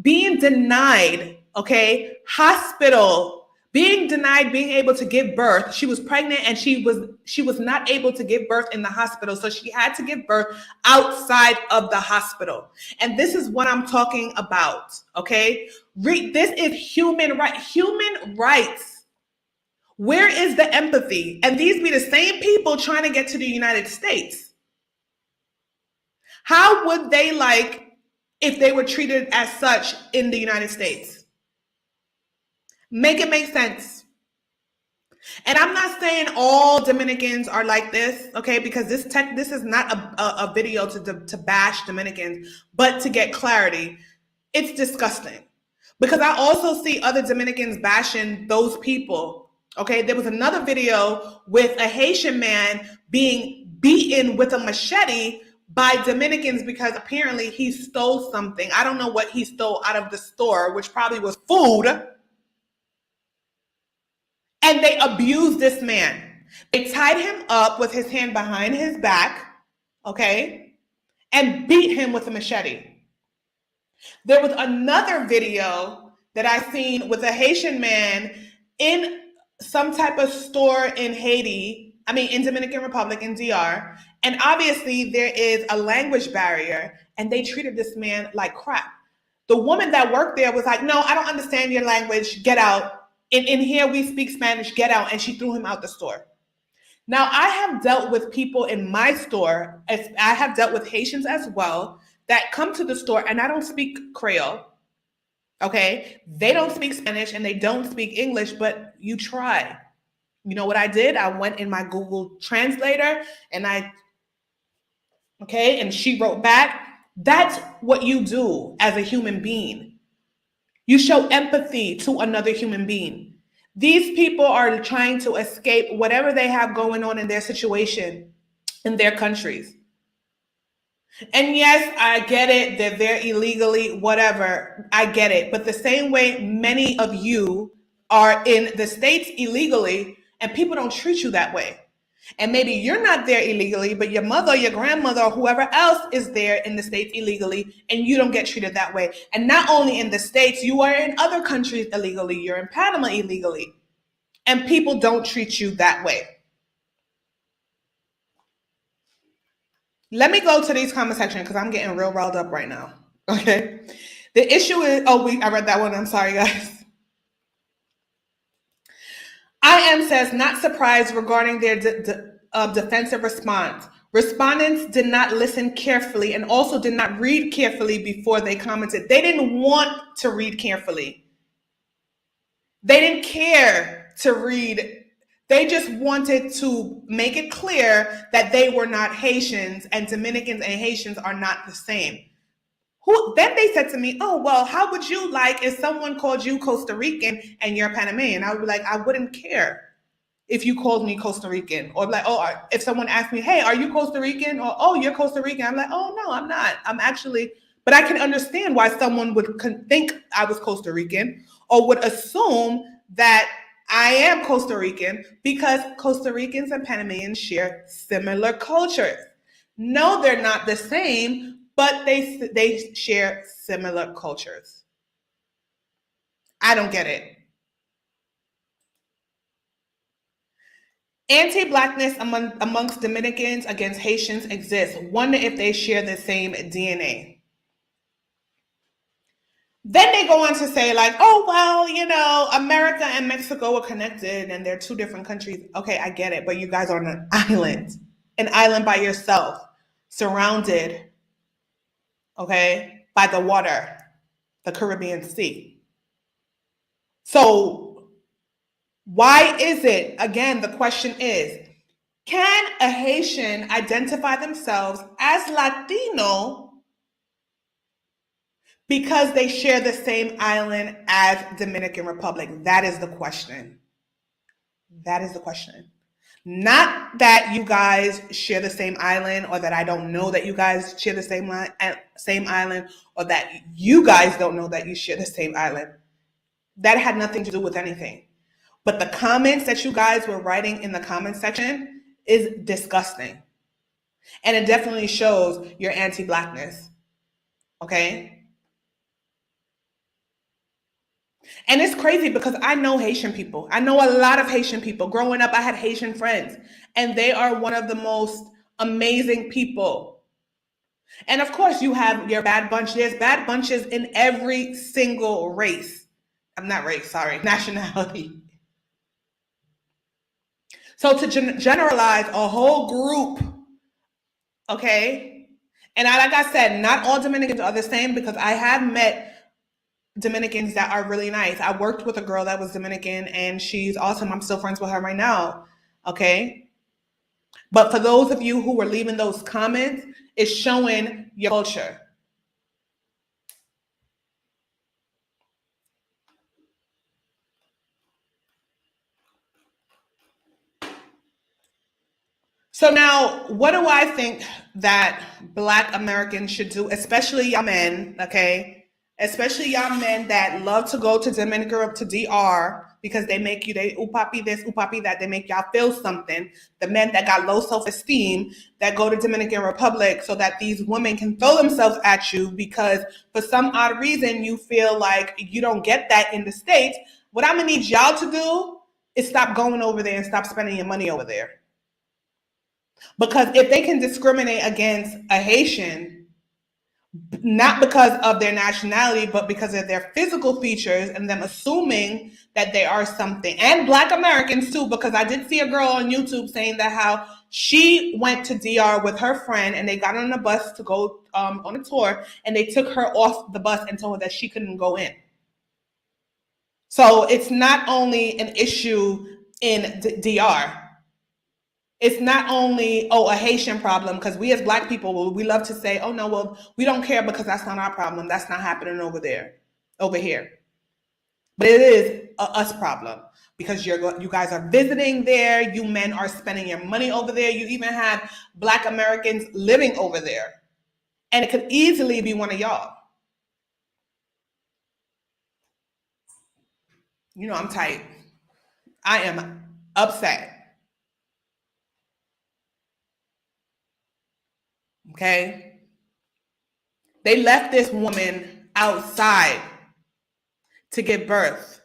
[SPEAKER 1] being denied, okay, hospital, being denied being able to give birth. She was pregnant and she was not able to give birth in the hospital, so she had to give birth outside of the hospital. And this is what I'm talking about, okay? This is human rights. Where is the empathy? And these be the same people trying to get to the United States. How would they like if they were treated as such in the United States? Make it make sense. And I'm not saying all Dominicans are like this, okay? Because this is not a video to bash Dominicans, but to get clarity. It's disgusting. Because I also see other Dominicans bashing those people, okay? There was another video with a Haitian man being beaten with a machete by Dominicans because apparently he stole something. I don't know what he stole out of the store, which probably was food. And they abused this man. They tied him up with his hand behind his back, okay, and beat him with a machete. There was another video that I seen with a Haitian man in some type of store in Haiti, in Dominican Republic, in DR, and obviously there is a language barrier, and they treated this man like crap. The woman that worked there was like, no, I don't understand your language, get out. In here we speak Spanish, get out, and she threw him out the store. Now, I have dealt with people in my store, as I have dealt with Haitians as well, that come to the store, and I don't speak Creole, okay? They don't speak Spanish and they don't speak English, but you try. You know what I did? I went in my Google Translator and and she wrote back. That's what you do as a human being. You show empathy to another human being. These people are trying to escape whatever they have going on in their situation, in their countries. And yes, I get it. They're there illegally, whatever. I get it. But the same way many of you are in the States illegally, and people don't treat you that way. And maybe you're not there illegally, but your mother, your grandmother, or whoever else is there in the States illegally, and you don't get treated that way. And not only in the States, you are in other countries illegally. You're in Panama illegally. And people don't treat you that way. Let me go to these comment section because I'm getting real riled up right now. Okay. The issue is, I read that one. I'm sorry, guys. I am says not surprised regarding their defensive response. Respondents did not listen carefully and also did not read carefully before they commented. They didn't want to read carefully. They didn't care to read. They just wanted to make it clear that they were not Haitians and Dominicans and Haitians are not the same. Then they said to me, oh, well, how would you like if someone called you Costa Rican and you're Panamanian? I would be like, I wouldn't care if you called me Costa Rican. Or like, oh, if someone asked me, hey, are you Costa Rican? Or, oh, you're Costa Rican. I'm like, oh, no, I'm not. I'm actually, but I can understand why someone would think I was Costa Rican or would assume that I am Costa Rican because Costa Ricans and Panamanians share similar cultures. No, they're not the same, but they share similar cultures. I don't get it. Anti-Blackness amongst Dominicans against Haitians exists. Wonder if they share the same DNA. Then they go on to say like, oh, well, America and Mexico are connected and they're two different countries. Okay, I get it, but you guys are on an island by yourself, surrounded, okay, by the water, the Caribbean Sea. So why is it, again, the question is, can a Haitian identify themselves as Latino because they share the same island as Dominican Republic? That is the question. That is the question. Not that you guys share the same island or that I don't know that you guys share the same island or that you guys don't know that you share the same island. That had nothing to do with anything. But the comments that you guys were writing in the comment section is disgusting. And it definitely shows your anti-Blackness. Okay? And it's crazy because I know Haitian people. I know a lot of Haitian people. Growing up, I had Haitian friends, and they are one of the most amazing people. And of course, you have your bad bunch. There's bad bunches in every single race. I'm not race, sorry, nationality. So to generalize a whole group, okay? And like I said, not all Dominicans are the same because I have met Dominicans that are really nice. I worked with a girl that was Dominican and she's awesome. I'm still friends with her right now. Okay. But for those of you who were leaving those comments, it's showing your culture. So now, what do I think that Black Americans should do, especially y'all men, okay? Especially y'all men that love to go to Dominican, to DR, because they make you, they upapi this, upapi that, they make y'all feel something. The men that got low self-esteem that go to Dominican Republic so that these women can throw themselves at you because for some odd reason you feel like you don't get that in the States. What I'm gonna need y'all to do is stop going over there and stop spending your money over there. Because if they can discriminate against a Haitian, not because of their nationality, but because of their physical features and them assuming that they are something, and Black Americans too, because I did see a girl on YouTube saying that how she went to DR with her friend and they got on a bus to go on a tour and they took her off the bus and told her that she couldn't go in. So it's not only an issue in DR. It's not only, a Haitian problem, because we as Black people, we love to say, oh no, well, we don't care because that's not our problem. That's not happening over here. But it is a us problem because you guys are visiting there. You men are spending your money over there. You even have Black Americans living over there. And it could easily be one of y'all. You know, I'm tight. I am upset. Okay? They left this woman outside to give birth.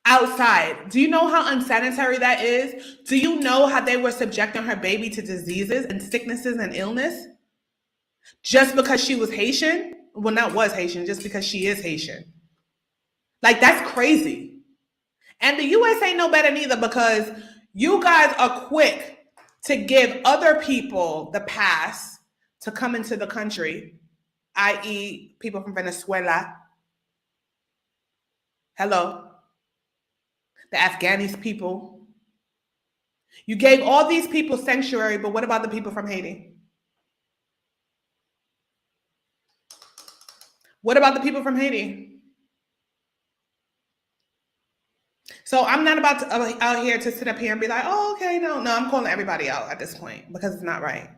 [SPEAKER 1] Outside. Do you know how unsanitary that is? Do you know how they were subjecting her baby to diseases and sicknesses and illness? Just because she was Haitian? Well, not was Haitian, just because she is Haitian. Like, that's crazy. And the US ain't no better neither, because you guys are quick to give other people the pass to come into the country, i.e. people from Venezuela. Hello. The Afghanis people. You gave all these people sanctuary, but what about the people from Haiti? What about the people from Haiti? So I'm not about to out here to sit up here and be like, oh, okay, no, I'm calling everybody out at this point because it's not right.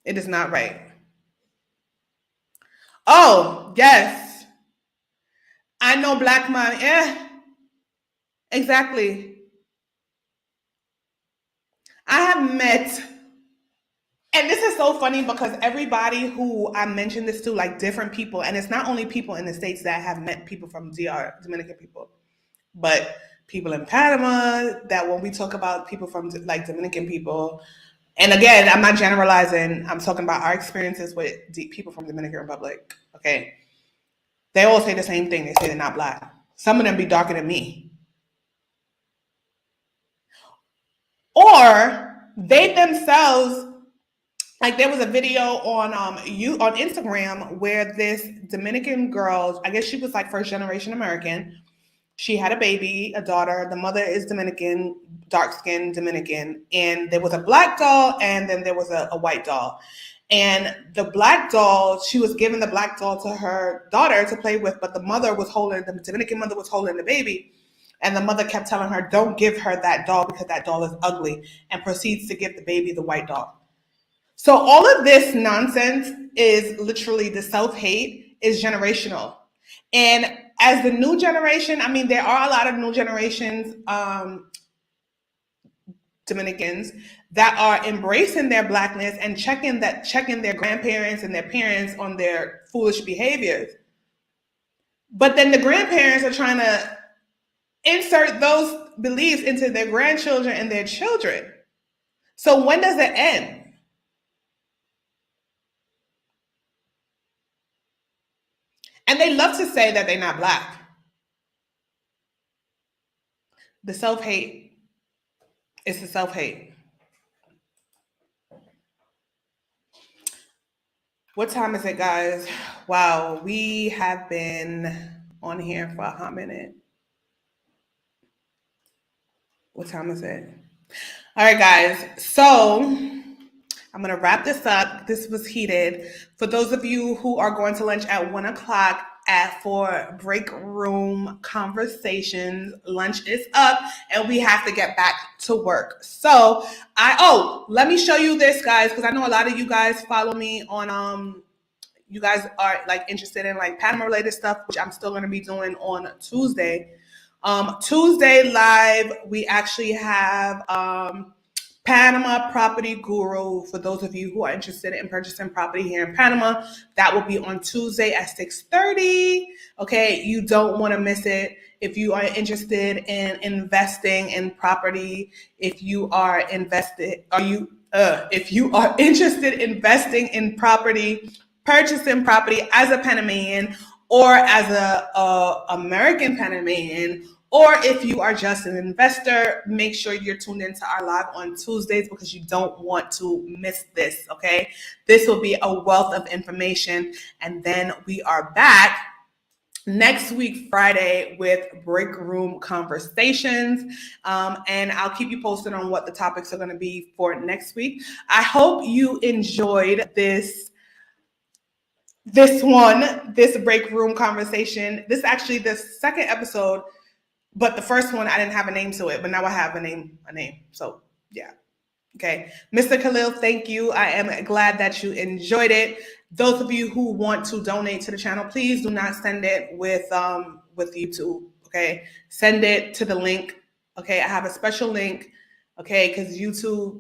[SPEAKER 1] It is not right. Oh, yes. I know Black mom. Exactly. I have met, and this is so funny because everybody who I mentioned this to, like different people, and it's not only people in the States that have met people from DR, Dominican people, but people in Panama, that when we talk about people from like Dominican people, and again, I'm not generalizing, I'm talking about our experiences with people from Dominican Republic, okay? They all say the same thing. They say they're not Black. Some of them be darker than me. Or they themselves, like there was a video on Instagram where this Dominican girl, I guess she was like first generation American. She had a baby, a daughter. The mother is Dominican, dark-skinned Dominican. And there was a Black doll and then there was a white doll. And the Black doll, she was giving the Black doll to her daughter to play with, but the Dominican mother was holding the baby. And the mother kept telling her, don't give her that doll because that doll is ugly, and proceeds to give the baby the white doll. So all of this nonsense is literally, the self-hate is generational. And as the new generation, I mean, there are a lot of new generations, Dominicans, that are embracing their Blackness and checking their grandparents and their parents on their foolish behaviors. But then the grandparents are trying to insert those beliefs into their grandchildren and their children. So when does it end? And they love to say that they're not Black. The self-hate is the self-hate. What time is it, guys? Wow, we have been on here for a hot minute. What time is it? All right, guys. So I'm going to wrap this up. This was heated. For those of you who are going to lunch at 1 o'clock, for break room conversations. Lunch is up and we have to get back to work. So let me show you this, guys, because I know a lot of you guys follow me on you guys are like interested in like Panama related stuff, which I'm still going to be doing on Tuesday. Tuesday live, we actually have Panama Property Guru. For those of you who are interested in purchasing property here in Panama, that will be on Tuesday at 6:30. Okay, you don't want to miss it. If you are interested in investing in property, if you are interested in investing in property, purchasing property as a Panamanian or as a American Panamanian, or if you are just an investor, make sure you're tuned into our live on Tuesdays because you don't want to miss this, okay? This will be a wealth of information. And then we are back next week, Friday, with break room conversations. And I'll keep you posted on what the topics are going to be for next week. I hope you enjoyed this break room conversation. This is actually the second episode, but the first one I didn't have a name to it, but now I have a name. So yeah. Okay. Mr. Khalil, thank you. I am glad that you enjoyed it. Those of you who want to donate to the channel, please do not send it with YouTube. Okay. Send it to the link. Okay. I have a special link. Okay. Because YouTube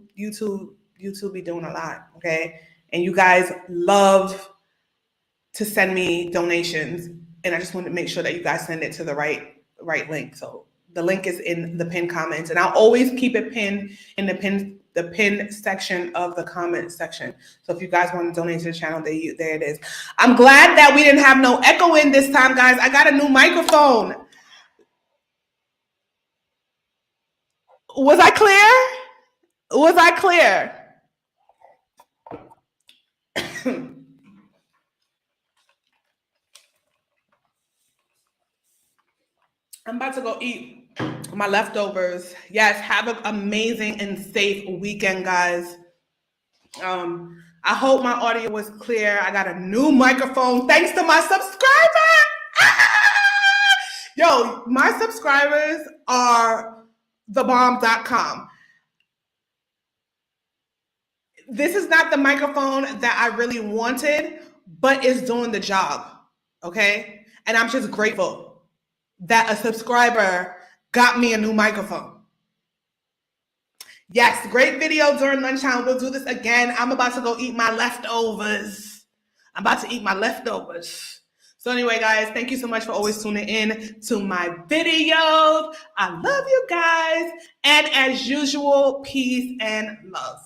[SPEAKER 1] be doing a lot. Okay. And you guys love to send me donations, and I just want to make sure that you guys send it to the right link. So the link is in the pinned comments, and I'll always keep it pinned in the pinned section of the comment section. So if you guys want to donate to the channel, there it is. I'm glad that we didn't have no echoing this time, guys. I got a new microphone. Was I clear? I'm about to go eat my leftovers. Yes, have an amazing and safe weekend, guys. I hope my audio was clear. I got a new microphone thanks to my subscribers. Yo, my subscribers are thebomb.com. This is not the microphone that I really wanted, but it's doing the job, okay? And I'm just grateful that a subscriber got me a new microphone. Yes, great video during lunchtime. We'll do this again. I'm about to go eat my leftovers. So anyway, guys, thank you so much for always tuning in to my videos. I love you guys. And as usual, peace and love.